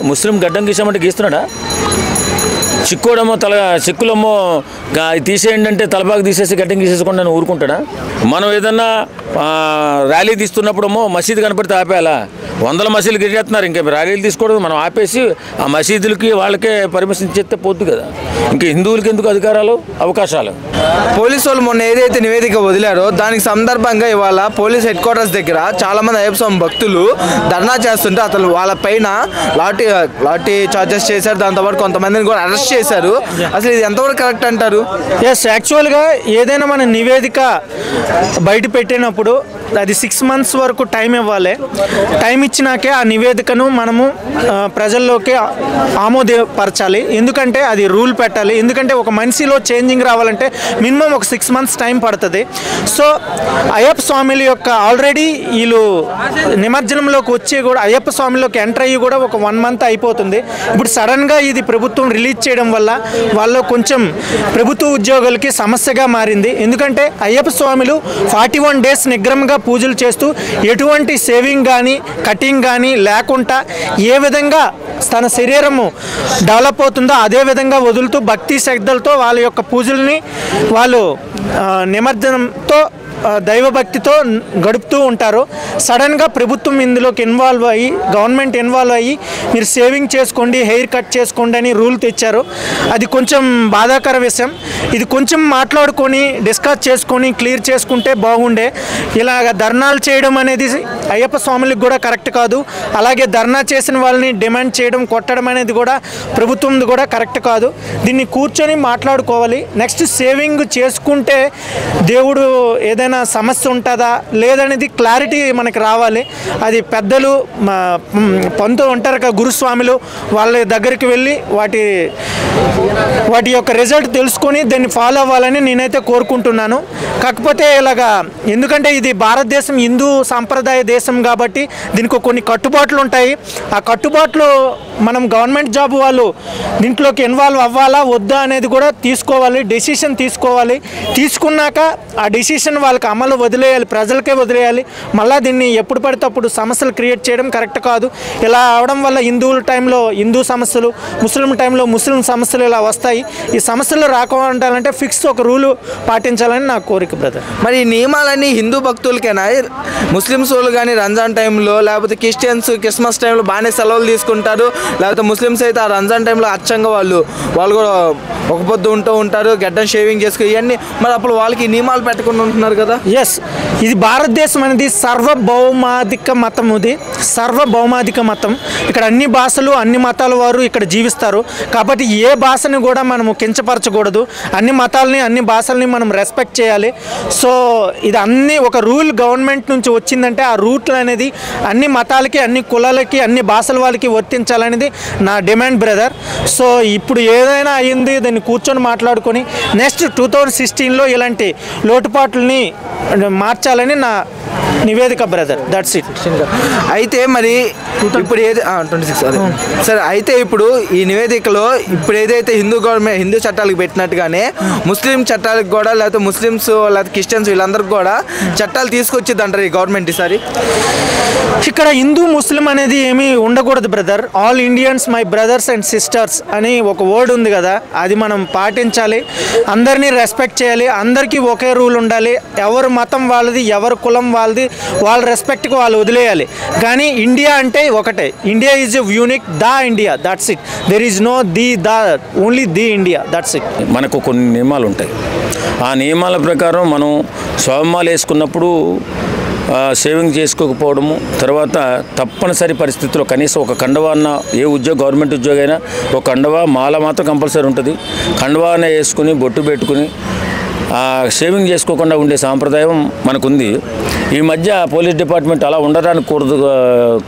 ముస్లిం గడ్డం గీసామంటే గీస్తున్నాడా? చిక్కోడమో చిక్కులమ్మో తీసేయండి అంటే తలపాకు తీసేసి గడ్డం గీసేసుకుంటే నేను ఊరుకుంటాడా? మనం ఏదన్నా ర్యాలీ తీస్తున్నప్పుడేమో మసీదు కనపడితే ఆపేయాలా? వందల మసీదులు గిరిచేస్తున్నారు, ఇంకా ర్యాలీలు తీసుకోవడం మనం ఆపేసి ఆ మసీదులకి వాళ్ళకే పర్మిషన్ ఇచ్చేస్తే పోద్దు కదా. ఇంకా హిందువులకి ఎందుకు అధికారాలు అవకాశాలు? పోలీసు వాళ్ళు మొన్న ఏదైతే నివేదిక వదిలారో దానికి సందర్భంగా ఇవాళ పోలీస్ హెడ్ క్వార్టర్స్ దగ్గర చాలా మంది అయ్యప్ప స్వామి భక్తులు ధర్నా చేస్తుంటే అసలు వాళ్ళ పైన లాఠీ చార్జెస్ చేశారు, దాంతోపాటు కొంతమందిని కూడా అరెస్ట్ చేశారు. అసలు ఇది ఎంతవరకు కరెక్ట్ అంటారు? ఎస్, యాక్చువల్గా ఏదైనా మన నివేదిక బయట పెట్టినప్పుడు అది 6 months వరకు టైం ఇవ్వాలి. టైం ఇచ్చినాకే ఆ నివేదికను మనము ప్రజల్లోకి ఆమోదపరచాలి. ఎందుకంటే అది రూల్ పెట్టాలి. ఎందుకంటే ఒక మనిషిలో చేంజింగ్ రావాలంటే మినిమం ఒక 6 months టైం పడుతుంది. సో అయ్యప్ప స్వామిల యొక్క ఆల్రెడీ వీళ్ళు నిమజ్జనంలోకి వచ్చి కూడా అయ్యప్ప స్వామిలోకి ఎంటర్ అయ్యి కూడా ఒక 1 month అయిపోతుంది. ఇప్పుడు సడన్గా ఇది ప్రభుత్వం రిలీజ్ చేయడం వల్ల వాళ్ళు కొంచెం ప్రభుత్వ ఉద్యోగులకి సమస్యగా మారింది. ఎందుకంటే అయ్యప్ప స్వామిలు 41 days నిగ్రహంగా పూజలు చేస్తూ ఎటువంటి సేవింగ్ కానీ కటింగ్ కానీ లేకుండా ఏ విధంగా తన శరీరము డెవలప్ అవుతుందో అదే విధంగా వదులుతూ భక్తి శ్రద్ధలతో వాళ్ళ యొక్క పూజల్ని వాళ్ళు నిమజ్జనంతో దైవభక్తితో గడుపుతూ ఉంటారు. సడన్గా ప్రభుత్వం ఇందులోకి ఇన్వాల్వ్ అయ్యి గవర్నమెంట్ ఇన్వాల్వ్ అయ్యి మీరు సేవింగ్ చేసుకోండి, హెయిర్ కట్ చేసుకోండి అని రూల్ తెచ్చారు. అది కొంచెం బాధాకర విషయం. ఇది కొంచెం మాట్లాడుకొని డిస్కస్ చేసుకొని క్లియర్ చేసుకుంటే బాగుండే. ఇలాగ ధర్నాలు చేయడం అనేది అయ్యప్ప స్వాములకు కూడా కరెక్ట్ కాదు. అలాగే ధర్నా చేసిన వాళ్ళని డిమాండ్ చేయడం కొట్టడం అనేది కూడా ప్రభుత్వంది కూడా కరెక్ట్ కాదు. దీన్ని కూర్చొని మాట్లాడుకోవాలి. నెక్స్ట్ సేవింగ్ చేసుకుంటే దేవుడు ఏదైనా సమస్య ఉంటుందా లేదనేది క్లారిటీ మనకి రావాలి. అది పెద్దలు పంతు ఉంటారు కదా గురుస్వాములు, వాళ్ళ దగ్గరికి వెళ్ళి వాటి యొక్క రిజల్ట్ తెలుసుకొని దాన్ని ఫాలో అవ్వాలని నేనైతే కోరుకుంటున్నాను. కాకపోతే ఇలాగా ఎందుకంటే ఇది భారతదేశం హిందూ సాంప్రదాయ దేశం కాబట్టి దీనికి కొన్ని కట్టుబాట్లు ఉంటాయి. ఆ కట్టుబాట్లు మనం గవర్నమెంట్ జాబ్ వాళ్ళు దీంట్లోకి ఇన్వాల్వ్ అవ్వాలా వద్దా అనేది కూడా తీసుకోవాలి, డెసిషన్ తీసుకోవాలి. తీసుకున్నాక ఆ డెసిషన్ వాళ్ళకి అమలు వదిలేయాలి, ప్రజలకే వదిలేయాలి. మళ్ళీ దీన్ని ఎప్పుడు పడితే అప్పుడు సమస్యలు క్రియేట్ చేయడం కరెక్ట్ కాదు. ఇలా అవడం వల్ల హిందువుల టైంలో హిందూ సమస్యలు, ముస్లిం టైంలో ముస్లిం సమస్యలు ఇలా వస్తాయి. ఈ సమస్యలు రాకుండాలంటే ఫిక్స్ ఒక రూలు పాటించాలని నా కోరిక బ్రదర్. మరి ఈ నియమాలన్నీ హిందూ భక్తులకేనా? ముస్లిమ్స్ వాళ్ళు కానీ రంజాన్ టైంలో లేకపోతే క్రిస్టియన్స్ క్రిస్మస్ టైంలో బాగానే సెలవులు తీసుకుంటారు, లేకపోతే ముస్లిమ్స్ అయితే ఆ రంజాన్ టైంలో అచ్చంగా వాళ్ళు కూడా ఒక పొద్దు ఉంటూ ఉంటారు, గడ్డం షేవింగ్ చేసుకుని ఇవన్నీ. మరి అప్పుడు వాళ్ళకి నియమాలు పెట్టకుండా ఉంటున్నారు కదా. ఎస్, ఇది భారతదేశం అనేది సార్వభౌమాధిక మతం. ఇది సార్వభౌమాధిక మతం. ఇక్కడ అన్ని భాషలు అన్ని మతాల వారు ఇక్కడ జీవిస్తారు. కాబట్టి ఏ భాషని కూడా మనము కించపరచకూడదు. అన్ని మతాలని అన్ని భాషల్ని మనం రెస్పెక్ట్ చేయాలి. సో ఇది అన్ని ఒక రూల్ గవర్నమెంట్ నుంచి వచ్చిందంటే ఆ రూట్లు అనేది అన్ని మతాలకి అన్ని కులాలకి అన్ని భాషల వాళ్ళకి వర్తించాలనేది నా డిమాండ్ బ్రదర్. సో ఇప్పుడు ఏదైనా అయ్యింది దాన్ని కూర్చొని మాట్లాడుకొని నెక్స్ట్ 2016లో ఇలాంటి లోటుపాట్లని మార్చాలని నా నివేదిక బ్రదర్. That's it. అయితే మరి ఇప్పుడు 26 అదే సరే. అయితే ఇప్పుడు ఈ నివేదికలో ఇప్పుడు ఏదైతే హిందూ చట్టాలకు పెట్టినట్టుగానే ముస్లిం చట్టాలకు కూడా లేకపోతే ముస్లిమ్స్ లేకపోతే క్రిస్టియన్స్ వీళ్ళందరికీ కూడా చట్టాలు తీసుకొచ్చిద్ది అంటారు ఈ గవర్నమెంట్ ఈసారి? ఇక్కడ హిందూ ముస్లిం అనేది ఏమీ ఉండకూడదు brother. All Indians my brothers and sisters అని ఒక వర్డ్ ఉంది కదా, అది మనం పాటించాలి. అందరినీ రెస్పెక్ట్ చేయాలి. అందరికీ ఒకే రూల్ ఉండాలి. ఎవరు మతం వాళ్ళది, ఎవరు కులం వాళ్ళది, వాళ్ళ రెస్పెక్ట్కి వాళ్ళు వదిలేయాలి. కానీ ఇండియా అంటే ఒకటే. India is a unique India. That's it. There is no only India. That's it. మనకు కొన్ని నియమాలు ఉంటాయి. ఆ నియమాల ప్రకారం మనం స్వమాలు వేసుకున్నప్పుడు సేవింగ్ చేసుకోకపోవడము, తర్వాత తప్పనిసరి పరిస్థితుల్లో కనీసం ఒక కండవా అన్న గవర్నమెంట్ ఉద్యోగం అయినా ఒక కండవా మాల మాత్రం కంపల్సరీ ఉంటుంది. కండవానే వేసుకుని బొట్టు పెట్టుకుని షేవింగ్ చేసుకోకుండా ఉండే సాంప్రదాయం మనకుంది. ఈ మధ్య పోలీస్ డిపార్ట్మెంట్ అలా ఉండడానికి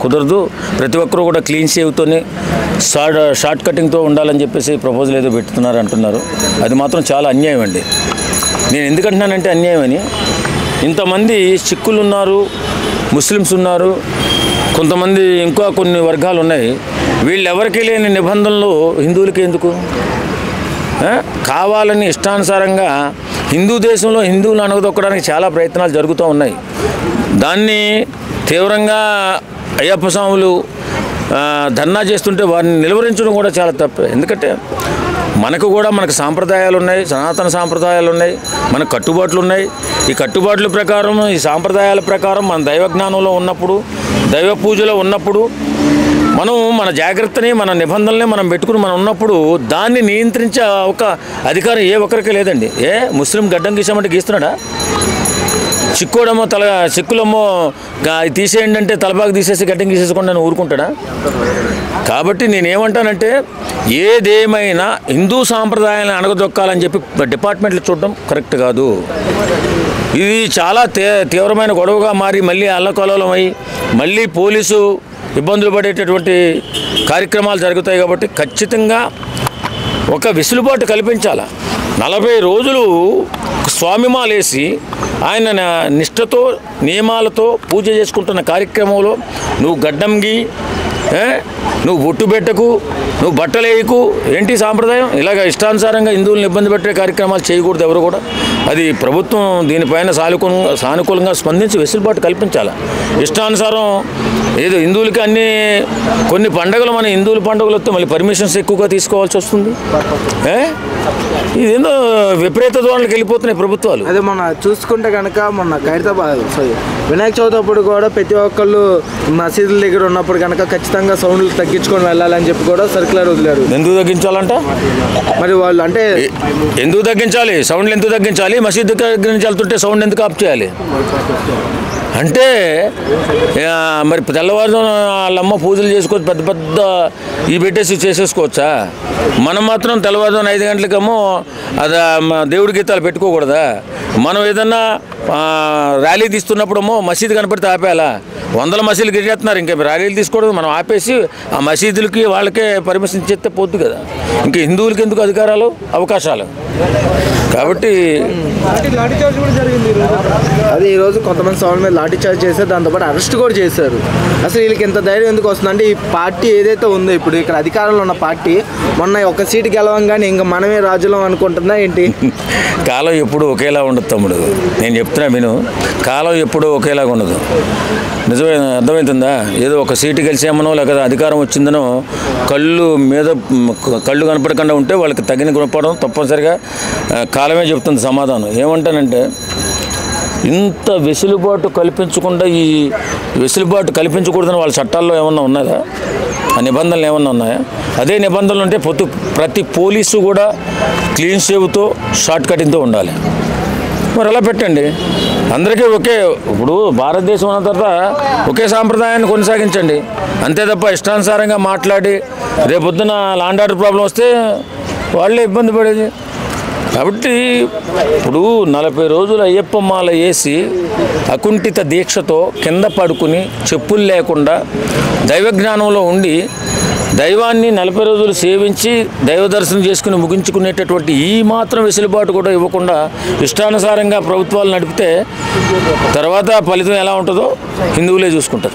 కుదరదు. ప్రతి ఒక్కరూ కూడా క్లీన్ షేవ్తోనే షార్ట్ కటింగ్తో ఉండాలని చెప్పేసి ప్రపోజల్ ఏదో పెడుతున్నారు అంటున్నారు. అది మాత్రం చాలా అన్యాయం అండి. నేను ఎందుకంటున్నానంటే అన్యాయం అని, ఇంతమంది సిక్కులు ఉన్నారు, ముస్లిమ్స్ ఉన్నారు, కొంతమంది ఇంకా కొన్ని వర్గాలు ఉన్నాయి. వీళ్ళెవరికి లేని నిబంధనలు హిందువులకి ఎందుకు? కావాలని ఇష్టానుసారంగా హిందూ దేశంలో హిందువులు అణగదొక్కడానికి చాలా ప్రయత్నాలు జరుగుతూ ఉన్నాయి. దాన్ని తీవ్రంగా అయ్యప్ప స్వాములు ధర్నా చేస్తుంటే వారిని నిలువరించడం కూడా చాలా తప్పే. ఎందుకంటే మనకు సాంప్రదాయాలు ఉన్నాయి, సనాతన సాంప్రదాయాలు ఉన్నాయి, మనకు కట్టుబాట్లు ఉన్నాయి. ఈ కట్టుబాట్ల ప్రకారం, ఈ సాంప్రదాయాల ప్రకారం మన దైవజ్ఞానంలో ఉన్నప్పుడు, దైవ పూజలో ఉన్నప్పుడు మనం మన జాగ్రత్తని, మన నిబంధనల్ని మనం పెట్టుకుని మనం ఉన్నప్పుడు దాన్ని నియంత్రించే ఒక అధికారం ఏ ఒక్కరికి లేదండి. ముస్లిం గడ్డం గీసామంటే గీస్తున్నాడా? చిక్కోడమ్మో చిక్కులమ్మో తీసేయండి అంటే తలపాకు తీసేసి గడ్డం గీసేసుకుంటే నేను ఊరుకుంటాడా? కాబట్టి నేనేమంటానంటే ఏదేమైనా హిందూ సాంప్రదాయాలను అణగదొక్కాలని చెప్పి డిపార్ట్మెంట్లు చూడడం కరెక్ట్ కాదు. ఇది చాలా తీవ్రమైన గొడవగా మారి మళ్ళీ అల్లకల్లోలమై మళ్ళీ పోలీసు ఇబ్బందులు పడేటటువంటి కార్యక్రమాలు జరుగుతాయి. కాబట్టి ఖచ్చితంగా ఒక వెసులుబాటు కల్పించాలి. 40 రోజులు స్వామిమాలేసి ఆయన నిష్ఠతో నియమాలతో పూజ చేసుకుంటున్న కార్యక్రమంలో నువ్వు గడ్డంగి, నువ్వు బొట్టు పెట్టకు, నువ్వు బట్టలు వేయకు, ఏంటి సాంప్రదాయం? ఇలాగ ఇష్టానుసారంగా హిందువులను ఇబ్బంది పెట్టే కార్యక్రమాలు చేయకూడదు ఎవరు కూడా. అది ప్రభుత్వం దీనిపైన సానుకూలంగా స్పందించి వెసులుబాటు కల్పించాలి. ఇష్టానుసారం ఏదో హిందువులకి కొన్ని పండుగలు మన హిందువుల పండుగలు వస్తే మళ్ళీ పర్మిషన్స్ ఎక్కువగా తీసుకోవాల్సి వస్తుంది. ఇదేందో విపరీత ధోరణికి వెళ్ళిపోతున్నాయి ప్రభుత్వాలు. అదే మొన్న చూసుకుంటే కనుక మొన్న ఖైరతాబాద్ వినాయక చవితి అప్పుడు కూడా ప్రతి ఒక్కళ్ళు మసీదుల దగ్గర ఉన్నప్పుడు కనుక ఖచ్చితంగా సౌండ్లు తగ్గించుకొని వెళ్ళాలని చెప్పి కూడా సర్క్యులర్ వదిలేరు. ఎందుకు తగ్గించాలంట? మరి వాళ్ళు అంటే ఎందుకు తగ్గించాలి? సౌండ్లు ఎందుకు తగ్గించాలి? మసీదు దగ్గర నుంచి వెళ్తుంటే సౌండ్ ఎందుకు ఆఫ్ చేయాలి? అంటే మరి తెల్లవారుజామున వాళ్ళమ్మ పూజలు చేసుకొని పెద్ద పెద్ద పెట్టేసి చేసేసుకోవచ్చా? మనం మాత్రం తెల్లవారుజామున 5 గంటలకేమో అది దేవుడి గీతాలు పెట్టుకోకూడదా? మనం ఏదన్నా ర్యాలీ తీస్తున్నప్పుడేమో మసీదు కనపడితే ఆపేయాలా? 100 మసీదులు గిరిచేస్తున్నారు, ఇంకా ర్యాలీలు తీసుకోవడం. మనం ఆపేసి ఆ మసీదులకి వాళ్ళకే పర్మిషన్ ఇచ్చేస్తే పోద్దు కదా. ఇంకా హిందువులకి ఎందుకు అధికారాలు, అవకాశాలు? కాబట్టి అది ఈరోజు కొంతమంది సౌండ్ మీద లాఠీ చార్జ్ చేశారు, దాంతోపాటు అరెస్ట్ కూడా చేశారు. అసలు వీళ్ళకి ఇంత ధైర్యం ఎందుకు వస్తుందంటే ఈ పార్టీ ఏదైతే ఉందో ఇప్పుడు ఇక్కడ అధికారంలో ఉన్న పార్టీ మొన్న ఒక సీటు గెలవంగానే ఇంకా మనమే రాజులం అనుకుంటుందా ఏంటి? కాలం ఎప్పుడు ఒకేలా ఉండదు తమ్ముడు. నేను చెప్తున్నా విను, కాలం ఎప్పుడూ ఒకేలాగా ఉండదు. నిజమే, అర్థమవుతుందా? ఏదో ఒక సీటు గెలిచామనో లేకపోతే అధికారం వచ్చిందనో కళ్ళు కనపడకుండా ఉంటే వాళ్ళకి తగిన గుణపడడం తప్పనిసరిగా కాలమే చెప్తుంది సమాధానం. ఏమంటానంటే ఇంత వెసులుబాటు కల్పించకుండా, ఈ వెసులుబాటు కల్పించకూడదని వాళ్ళ చట్టాల్లో ఏమన్నా ఉన్నదా? ఆ నిబంధనలు ఏమన్నా ఉన్నాయా? అదే నిబంధనలు ఉంటే ప్రతి పోలీసు కూడా క్లీన్ షేవ్తో షార్ట్ కటింగ్తో ఉండాలి. మరి అలా పెట్టండి, అందరికీ ఇప్పుడు భారతదేశం ఉన్న తర్వాత ఒకే సాంప్రదాయాన్ని కొనసాగించండి. అంతే తప్ప ఇష్టానుసారంగా మాట్లాడి రేపొద్దున లాండ్ ఆర్డర్ ప్రాబ్లం వస్తే వాళ్ళే ఇబ్బంది పడేది. కాబట్టి ఇప్పుడు 40 రోజులు అయ్యప్ప మాల వేసి అకుంఠిత దీక్షతో కింద పడుకుని చెప్పులు లేకుండా దైవజ్ఞానంలో ఉండి దైవాన్ని 40 రోజులు సేవించి దైవ దర్శనం చేసుకుని ముగించుకునేటటువంటి ఈ మాత్రం వెసులుబాటు కూడా ఇవ్వకుండా ఇష్టానుసారంగా ప్రభుత్వాలు నడిపితే తర్వాత ఫలితం ఎలా ఉంటుందో హిందువులే చూసుకుంటారు.